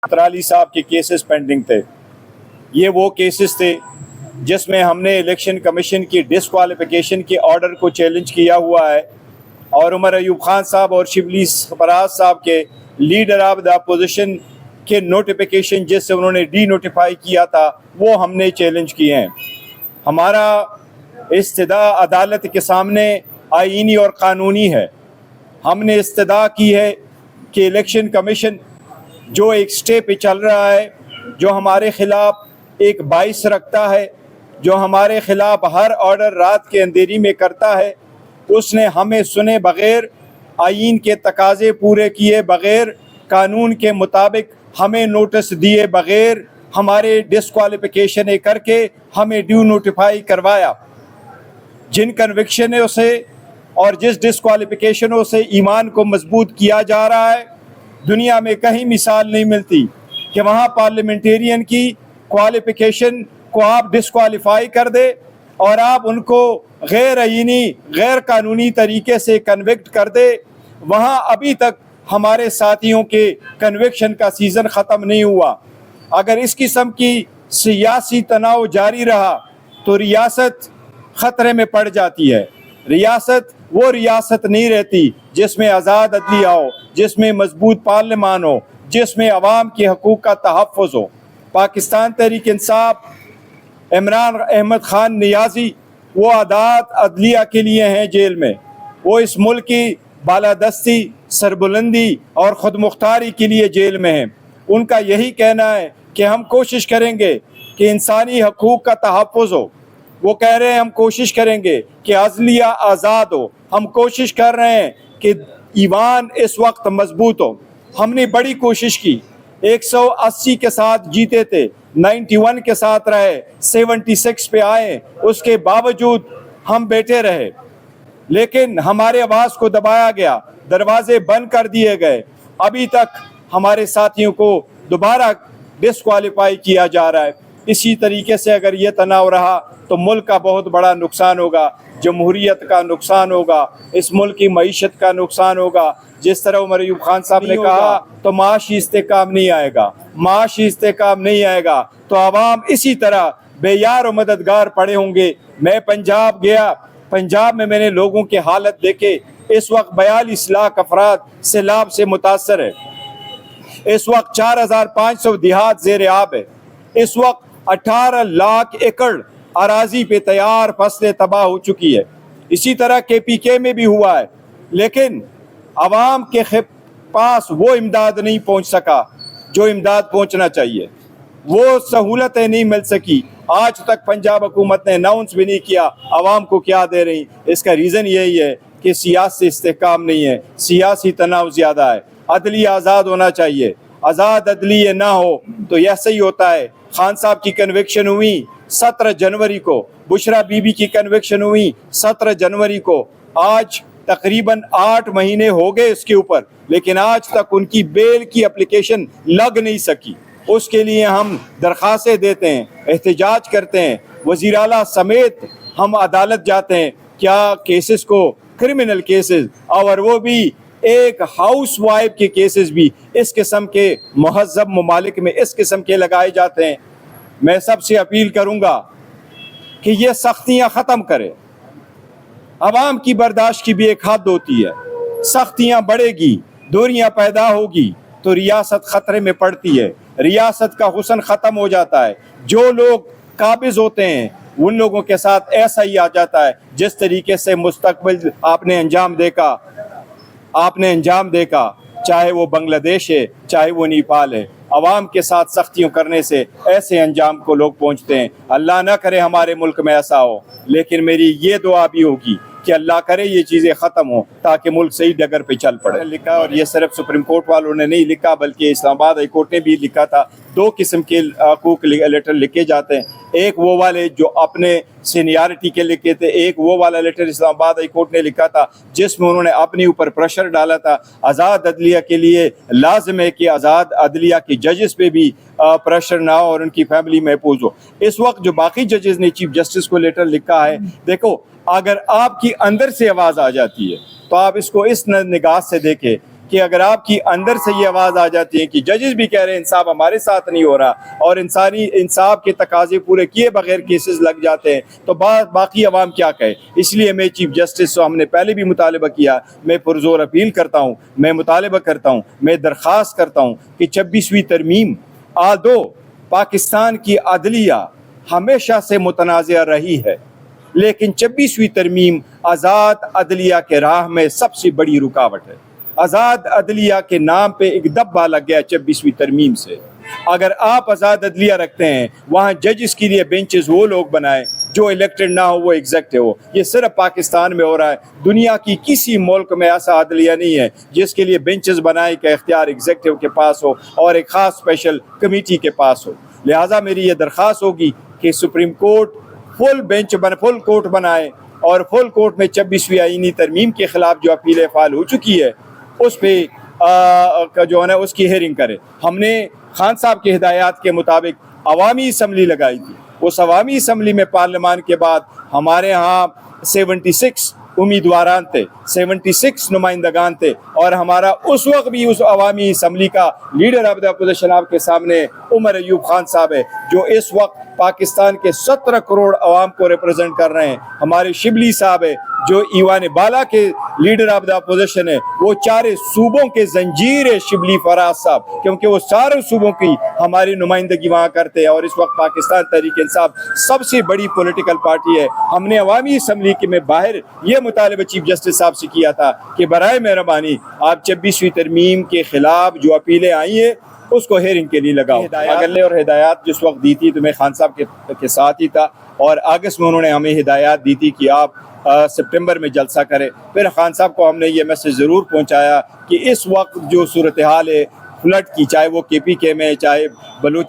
तराली साहब के cases pending थे। ये वो केसेस थे जिसमें हमने इलेक्शन कमीशन की डिस्क्वालिफिकेशन के ऑर्डर को चैलेंज किया हुआ है और उमर अयूब खान साहब और शिबली फराज साहब के लीडर ऑफ द अपोजिशन के नोटिफिकेशन जिससे उन्होंने डी नोटिफाई किया था वो हमने चैलेंज किए हैं। हमारा इस्तदा अदालत के सामने आईनी और कानूनी है। हमने इस्तदा की है कि इलेक्शन कमीशन जो एक स्टे पे चल रहा है, जो हमारे ख़िलाफ़ एक बाइस रखता है, जो हमारे ख़िलाफ़ हर ऑर्डर रात के अंधेरी में करता है, उसने हमें सुने बग़ैर, आईन के तकाज़े पूरे किए बग़ैर, कानून के मुताबिक हमें नोटिस दिए बग़ैर, हमारे डिस्क्वालिफिकेशन करके हमें ड्यू नोटिफाई करवाया। जिन कन्विक्शनों से और जिस डिस्क्वालिफिकेशनों से ईमान को मजबूत किया जा रहा है, दुनिया में कहीं मिसाल नहीं मिलती कि वहाँ पार्लियामेंटेरियन की क्वालिफिकेशन को आप डिस्क्वालीफाई कर दे और आप उनको गैर आईनी गैर कानूनी तरीके से कन्विक्ट कर दे। वहाँ अभी तक हमारे साथियों के कन्विक्शन का सीज़न ख़त्म नहीं हुआ। अगर इस किस्म की सियासी तनाव जारी रहा तो रियासत ख़तरे में पड़ जाती है। रियासत वो रियासत नहीं रहती जिसमें आज़ाद अदलिया हो, जिसमें मजबूत पार्लियामान हो, जिसमें अवाम के हकूक़ का तहफ़्फ़ुज़ हो। पाकिस्तान तहरीक इंसाफ, इमरान अहमद ख़ान नियाज़ी वो आज़ाद अदलिया के लिए हैं जेल में। वो इस मुल्क की बालादस्ती, सरबुलंदी और ख़ुद मुख्तारी के लिए जेल में हैं। उनका यही कहना है कि हम कोशिश करेंगे कि इंसानी हकूक़ का तहफ़्फ़ुज़ हो। वो कह रहे हैं हम कोशिश करेंगे कि अदलिया आज़ाद हो। हम कोशिश कर रहे हैं कि ईवान इस वक्त मजबूत हो। हमने बड़ी कोशिश की, 180 के साथ जीते थे, 91 के साथ रहे, 76 पे आए, उसके बावजूद हम बैठे रहे, लेकिन हमारे आवाज़ को दबाया गया, दरवाजे बंद कर दिए गए। अभी तक हमारे साथियों को दोबारा डिस्क्वालीफाई किया जा रहा है। इसी तरीके से अगर ये तनाव रहा तो मुल्क का बहुत बड़ा नुकसान होगा, जमहूरियत का नुकसान होगा, इस मुल्क की मईशत का नुकसान होगा। जिस तरह उमर अयूब खान साहब ने कहा तो माशी इस्तेकाम नहीं आएगा, माशी इस्तेकाम नहीं आएगा तो आवाम इसी तरह बेयार और मददगार पड़े होंगे। मैं पंजाब गया, पंजाब में मैंने लोगों की हालत देखे। इस वक्त 42 लाख अफराद सैलाब से मुतासर है। इस वक्त 4500 देहात ज़ेर आब है। इस वक्त 18 लाख एकड़ अराजी पे तैयार फसलें तबाह हो चुकी है। इसी तरह KPK में भी हुआ है, लेकिन आवाम के पास वो इमदाद नहीं पहुंच सका जो इमदाद पहुंचना चाहिए, वो सहूलतें नहीं मिल सकी। आज तक पंजाब हुकूमत ने अनाउंस भी नहीं किया आवाम को क्या दे रही। इसका रीज़न यही है कि सियासी इस्तेकाम नहीं है, सियासी तनाव ज़्यादा है। अदलिया आज़ाद होना चाहिए। आज़ाद अदलिया ना हो तो ऐसा ही होता है। खान साहब की कन्विक्शन हुई 17 जनवरी को, बुशरा बीबी की कन्विक्शन हुई 17 जनवरी को। आज तकरीबन 8 महीने हो गए इसके ऊपर, लेकिन आज तक उनकी बेल की एप्लीकेशन लग नहीं सकी। उसके लिए हम दरख्वास्तें देते हैं, एहतजाज करते हैं, वज़ीर आला समेत हम अदालत जाते हैं। क्या केसेस को, क्रिमिनल केसेस, और वो भी एक हाउस वाइफ के केसेस भी इस किस्म के महज़ब ममालिक में इस किस्म के लगाए जाते हैं। मैं सबसे अपील करूंगा कि ये सख्तियां ख़त्म करें। अवाम की बर्दाश्त की भी एक हद होती है। सख्तियां बढ़ेगी, दूरियां पैदा होगी तो रियासत ख़तरे में पड़ती है, रियासत का हुस्न ख़त्म हो जाता है। जो लोग काबिज होते हैं उन लोगों के साथ ऐसा ही आ जाता है जिस तरीके से मुस्तकबिल आपने अंजाम देखा, चाहे वो बांग्लादेश है, चाहे वो नेपाल है। अवाम के साथ सख्तियों करने से ऐसे अंजाम को लोग पहुँचते हैं। अल्लाह ना करे हमारे मुल्क में ऐसा हो, लेकिन मेरी ये दुआ भी होगी कि अल्लाह करे ये चीज़ें ख़त्म हो ताकि मुल्क सही डगर पे चल पड़े। लिखा, और ये सिर्फ सुप्रीम कोर्ट वालों ने नहीं लिखा बल्कि इस्लामाबाद हाई कोर्ट ने भी लिखा था। 2 किस्म के हकूक़ लेटर लिखे जाते हैं, एक वो वाले जो अपने सीनियरिटी के लिखे थे, एक वो वाला लेटर इस्लामाबाद हाई कोर्ट ने लिखा था जिसमें उन्होंने अपने ऊपर प्रेशर डाला था। आज़ाद अदलिया के लिए लाजिम है कि आज़ाद अदलिया के जजेस पे भी प्रेशर ना हो और उनकी फैमिली महफूज हो। इस वक्त जो बाकी जजेस ने चीफ जस्टिस को लेटर लिखा है, देखो अगर आपकी अंदर से आवाज़ आ जाती है तो आप इसको इस निगाह से देखें कि अगर आपकी अंदर से ये आवाज़ आ जाती है कि जजेस भी कह रहे हैं इंसाफ हमारे साथ नहीं हो रहा और इंसानी इंसाफ के तकाजे पूरे किए बगैर केसेस लग जाते हैं, तो बाकी अवाम क्या कहे। इसलिए मैं चीफ जस्टिस से हमने पहले भी मुतालबा किया, मैं पुरजोर अपील करता हूँ, मैं मुतालबा करता हूँ, मैं दरख्वास्त करता हूँ कि 26वीं तरमीम आदो पाकिस्तान की अदलिया हमेशा से मुतनाज़ा रही है, लेकिन 26वीं तरमीम आज़ाद अदलिया के राह में सबसे बड़ी रुकावट है। आज़ाद अदलिया के नाम पे एक दब्बा लग गया 26वीं तरमीम से। अगर आप आज़ाद अदलिया रखते हैं, वहाँ जजेस के लिए बेंचेस वो लोग बनाए जो इलेक्टेड ना हो, वो एग्जेक्टिव हो। ये सिर्फ पाकिस्तान में हो रहा है, दुनिया की किसी मुल्क में ऐसा अदलिया नहीं है जिसके लिए बेंचेस बनाए का इख्तियार एग्जेक्टिव के पास हो और एक ख़ास स्पेशल कमेटी के पास हो। लिहाजा मेरी ये दरख्वास्त होगी कि सुप्रीम कोर्ट फुल कोर्ट बनाए और फुल कोर्ट में 26वीं आईनी तरमीम के खिलाफ जो अपीलें फाल हो चुकी है उस पर जो है ना उसकी हेयरिंग करे। हमने खान साहब की हिदायत के मुताबिक अवामी असम्बली लगाई थी। उस अवामी असम्बली में पार्लियामान के बाद हमारे यहाँ 76 उम्मीदवारान थे, 76 नुमाइंदगान थे और हमारा उस वक्त भी उस अवामी असम्बली का लीडर ऑफ द अपोजिशन आपके सामने उमर अयूब खान साहब है, जो इस वक्त पाकिस्तान के 17 करोड़ अवाम को रिप्रेजेंट कर रहे हैं। हमारे शिबली साहब है जो ईवान बाला के लीडर ऑफ द अपोजिशन है, वो 4 सूबों के जंजीर है शिबली फराज साहब, क्योंकि वो सारे सूबों की हमारी नुमाइंदगी वहाँ करते हैं और इस वक्त पाकिस्तान तहरीक इंसाफ सबसे बड़ी पॉलिटिकल पार्टी है। हमने अवामी असम्बली के में बाहर ये मुतालबा चीफ जस्टिस साहब से किया था कि बराए मेहरबानी आप 26वीं तरमीम के खिलाफ जो अपीलें आई है उसको हेयरिंग के लिए लगाओ। अगले और हिदायत जिस वक्त दी थी तो मैं खान साहब के साथ ही था और अगस्त में उन्होंने हमें हिदायत दी थी कि आप सितंबर में जलसा करें। फिर खान साहब को हमने ये मैसेज ज़रूर पहुंचाया कि इस वक्त जो सूरत हाल है फ्लड की, चाहे वो KPK में, चाहे बलूच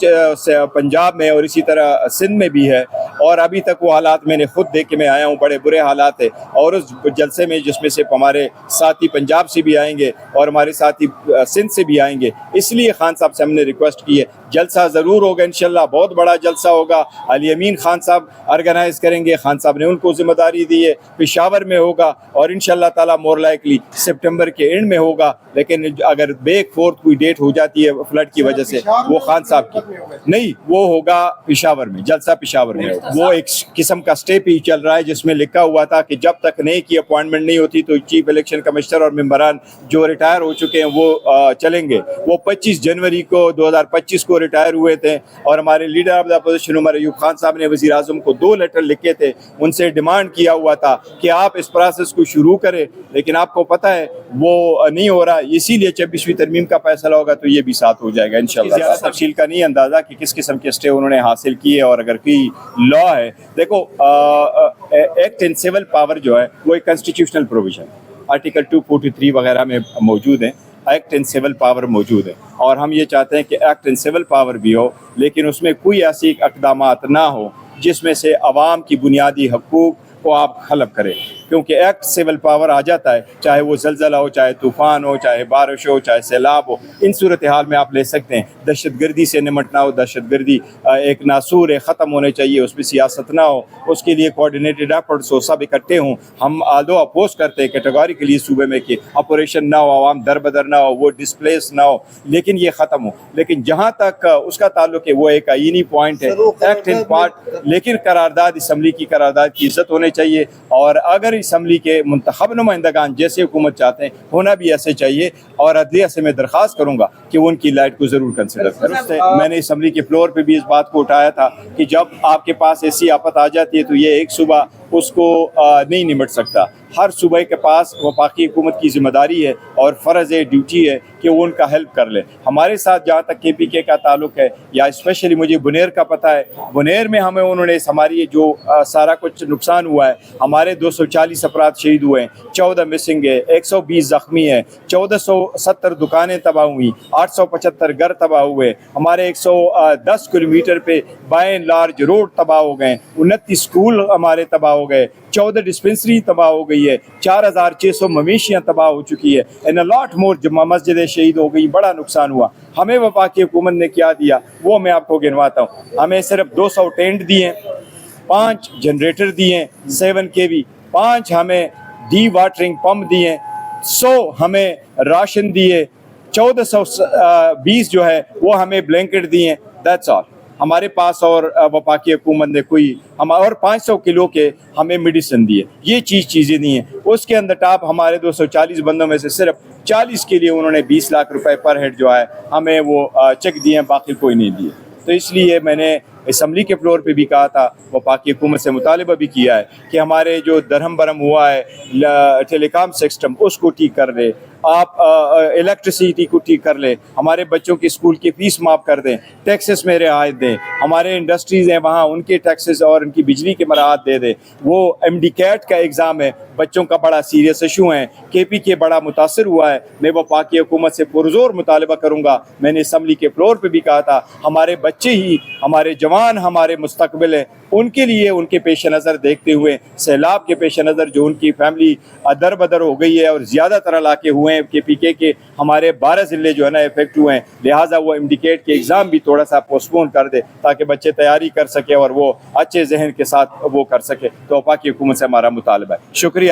पंजाब में और इसी तरह सिंध में भी है, और अभी तक वो हालात मैंने खुद देख के मैं आया हूँ, बड़े बुरे हालात है। और उस जलसे में जिसमें से हमारे साथी पंजाब से भी आएंगे और हमारे साथी सिंध से भी आएंगे, इसलिए खान साहब से हमने रिक्वेस्ट की है जलसा ज़रूर होगा इंशाल्लाह, बहुत बड़ा जलसा होगा। अली अमीन खान साहब ऑर्गेनाइज करेंगे, खान साहब ने उनको जिम्मेदारी दी है। पेशावर में होगा और इंशाल्लाह ताला मोर लाइकली सितंबर के एंड में होगा, लेकिन अगर बैक फोर्थ कोई डेट हो जाती है फ्लड की वजह से वो खान साहब की नहीं, वो होगा पेशावर में, जलसा पेशावर में होगा। वो एक किस्म का स्टे पे ही चल रहा है जिसमें लिखा हुआ था कि जब तक नए की अपॉइंटमेंट नहीं होती तो चीफ इलेक्शन कमिश्नर और मेंबरान जो रिटायर हो चुके हैं वो चलेंगे। वो 25 जनवरी को 2025 को रिटायर हुए थे और हमारे leader of the opposition Omar Ayub Khan साहब ने वज़ीर आज़म को 2 लेटर लिखे थे, उनसे डिमांड किया हुआ था कि आप इस प्रोसेस को शुरू करें, लेकिन आपको पता है वो नहीं हो रहा। इसीलिए 26वीं तरमीम का फैसला होगा तो ये भी साथ हो जाएगा इंशाल्लाह। ज़्यादा तफसील का नहीं अंदाज़ा कि किस किस्म के स्टे उन्होंने हासिल किए और अगर कोई लॉ है। देखो एक्ट इन सिविल पावर जो है वो एक कॉन्स्टिट्यूशनल प्रोविजन आर्टिकल 243 वगैरह में मौजूद है, एक्ट इन सिविल पावर मौजूद है और हम ये चाहते हैं कि एक्ट इन सिविल पावर भी हो लेकिन उसमें कोई ऐसी इक़दामात ना हो जिसमें से अवाम की बुनियादी हकूक़ को आप हलब करें, क्योंकि एक्ट सिविल पावर आ जाता है, चाहे वो ज़लज़ला हो, चाहे तूफ़ान हो, चाहे बारिश हो, चाहे सैलाब हो। इन सूरत हाल में आप ले सकते हैं। दहशतगर्दी से निमटना हो, दहशतगर्दी एक नासूर है, ख़त्म होने चाहिए, उसमें सियासत ना हो, उसके लिए कोऑर्डिनेटेड एफर्ट्स हो, सब इकट्ठे हों। हम आदो अपोज करते हैं कैटेगोरिकली सूबे में कि ऑपरेशन ना हो, आवाम दर बदर ना हो, वो डिस्प्लेस ना हो, लेकिन ये ख़त्म हो। लेकिन जहाँ तक उसका ताल्लुक है वो एक आईनी पॉइंट है, एक्ट इन पार्ट, लेकिन करारदाद असम्बली की करारदाद की इज़्ज़त होनी चाहिए और अगर असम्बली के मुंतखब नुमाइंदगान जैसे हुकूमत चाहते हैं होना भी ऐसे चाहिए। और अदलिया से मैं दरख्वास्त करूँगा कि वो उनकी लाइट को ज़रूर कंसिडर करें। मैंने असम्बली के फ्लोर पे भी इस बात को उठाया था कि जब आपके पास ऐसी आफत आ जाती है तो ये एक सूबा उसको नहीं निमट सकता, हर सूबे के पास वफाकी हुकूमत की ज़िम्मेदारी है और फ़र्ज़ है, ड्यूटी है कि वो उनका हेल्प कर ले। हमारे साथ जहाँ तक KPK का ताल्लुक है या स्पेशली मुझे बुनेर का पता है, बुनेर में हमें उन्होंने हमारी जो सारा कुछ नुकसान हुआ है, हमारे 240 अफराद शहीद हुए हैं, 14 मिसिंग है, 120 ज़ख्मी है, 1470 दुकानें तबाह हुई, 875 घर तबाह हुए, हमारे 110 किलोमीटर पे बाय एंड लार्ज रोड तबाह हो गए, 29 स्कूल हमारे तबाह हो गए, 14 डिस्पेंसरी तबाह हो गई है, 4600 मवेशियाँ तबाह हो चुकी है, एंड अ लॉट मोर जमा मस्जिदें शहीद हो गई, बड़ा नुकसान हुआ। हमें वफाकी हुकूमत ने क्या दिया वो मैं आपको गिनवाता हूँ। हमें सिर्फ 200 टेंट दिए, 5 जनरेटर दिए 7 kV, 5 हमें डी वाटरिंग पम्प दिए, 100 हमें राशन दिए, 1420 जो है वो हमें ब्लैंकेट दिए, दैट्स ऑल। हमारे पास और वफाकी हुकूमत ने कोई हम और 500 किलो के हमें मेडिसिन दिए, ये चीज़ें दी हैं। उसके अंदर टॉप हमारे 240 बंदों में से सिर्फ 40 के लिए उन्होंने 20 लाख रुपए पर हेड जो है हमें वो चेक दिए हैं, बाकी कोई नहीं दिए। तो इसलिए मैंने असम्बली के फ्लोर पे भी कहा था, वफाकी हुकूमत से मुतालिबा भी किया है कि हमारे जो दरहम बरम हुआ है टेलीकॉम सिस्टम उसको ठीक कर दे, आप इलेक्ट्रिसिटी को ठीक कर ले, हमारे बच्चों की स्कूल की फ़ीस माफ़ कर दें, टैक्सेस में रियायत दें, हमारे इंडस्ट्रीज़ हैं वहाँ उनके टैक्सेस और उनकी बिजली के मराहत दे दें। वो MD-CAT का एग्ज़ाम है, बच्चों का बड़ा सीरियस इशू है, KPK बड़ा मुतासर हुआ है। मैं वफाकी हुकूमत से पुरज़ोर मुतालिबा करूँगा। मैंने असम्बली के फ्लोर पर भी कहा था, हमारे बच्चे ही हमारे जवान हमारे मुस्तकबिल हैं, उनके लिए उनके पेश नज़र देखते हुए सैलाब के पेश नज़र जो उनकी फैमिली दर बदर हो गई है और ज़्यादातर इलाके हुए हैं KPK के, हमारे 12 ज़िले जो है ना इफेक्ट हुए हैं, लिहाजा वो MD-CAT के एग्ज़ाम भी थोड़ा सा पोस्टपोन कर दे ताकि बच्चे तैयारी कर सके और वो अच्छे जहन के साथ वो कर सके। तो वफाकी हुकूमत से हमारा मुतालबा है। शुक्रिया।